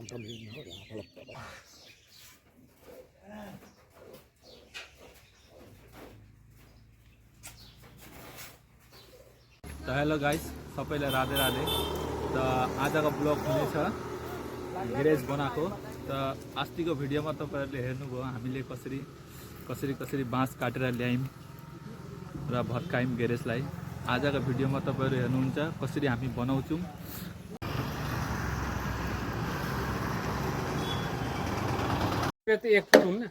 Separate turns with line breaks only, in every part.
त hello guys, सबैलाई राधे राधे। त आजको ब्लग हुनेछ ग्यारेज बनाएको। त अस्तिको भिडियोमा तपाईहरुले हेर्नुभयो हामीले कसरी बाँस काटेर ल्यायौं र भत्कायौं ग्यारेजलाई। आजको भिडियोमा तपाईहरु हेर्नुहुन्छ कसरी हामी बनाउँछौं।
एक फुट हुन्न।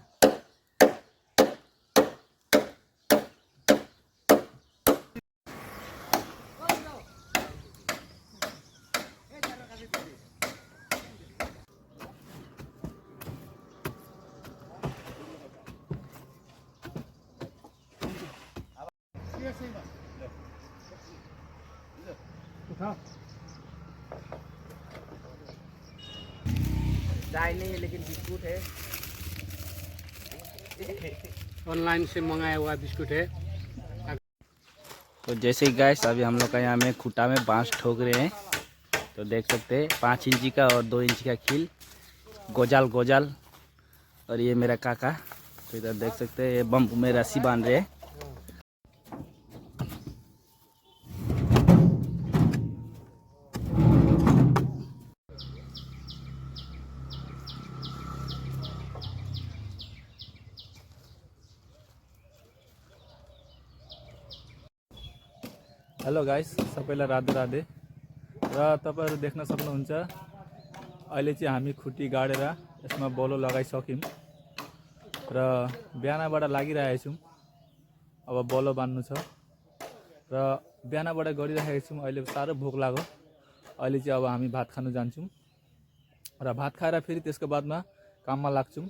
चाय नहीं है लेकिन बिस्कुट है।
ऑनलाइन से मंगाया हुआ बिस्कुट है।
तो जैसे ही गाइस अभी हम लोग का यहाँ में खूटा में बांस ठोक रहे हैं। तो देख सकते हैं 5 इंची का और 2 इंची का खील गोजाल और ये मेरा काका। तो इधर देख सकते हैं ये बम्प में रस्सी बांध रहे हैं।
हेलो गाइस, सबैलाई राधे राधे। र तपाईहरु देख्न सक्नुहुन्छ अहिले चाहिँ हामी खुट्टी गाडेर यसमा बलो लगाइसक्यौं र बिहानबाट लागिरहेका छौं। अब बलो बान्नु छ र बिहानबाट गरिरहेका छौं। अहिले साह्रो भोक लाग्यो। अहिले चाहिँ अब हामी भात खान जान्छौं र भात खाएर फेरि त्यसको बादमा काममा लाग्छौं।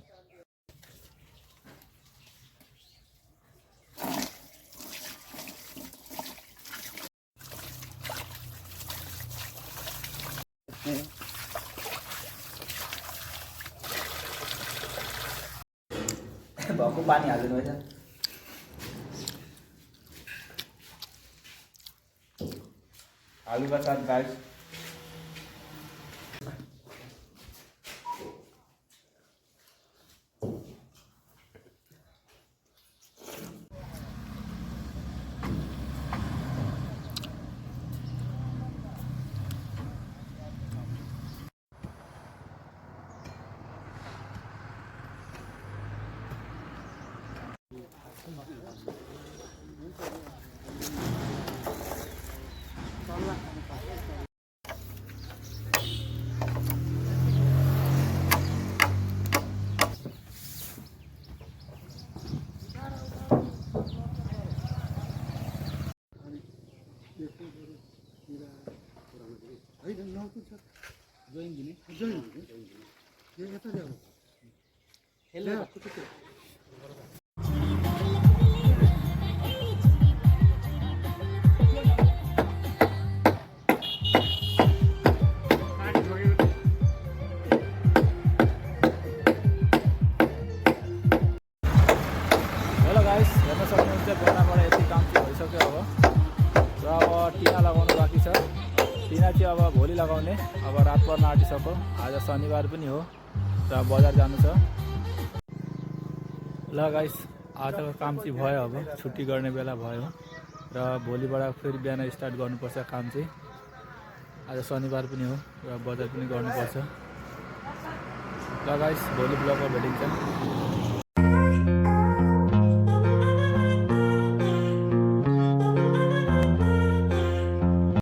भएको पानी हाल्नु भएछ। आलू का साथ गाइस
बिहानबाट यति काम चाहिँ भइसक्यो। अब र अब टिना लगाउनु बाँकी छ। टिना चाहिँ अब भोलि लगाउने। अब रात पर्न आँटिसक्यो। आज शनिबार पनि हो र बजार जानु छ। ल गाइस, आजको काम चाहिँ भयो। अब छुट्टी गर्ने बेला भयो र भोलिबाट फेरि बिहान स्टार्ट गर्नुपर्छ काम चाहिँ। आज शनिबार पनि हो र बजार पनि गर्नुपर्छ। ल गाइस, भोलि ब्लगमा भेटिन्छ।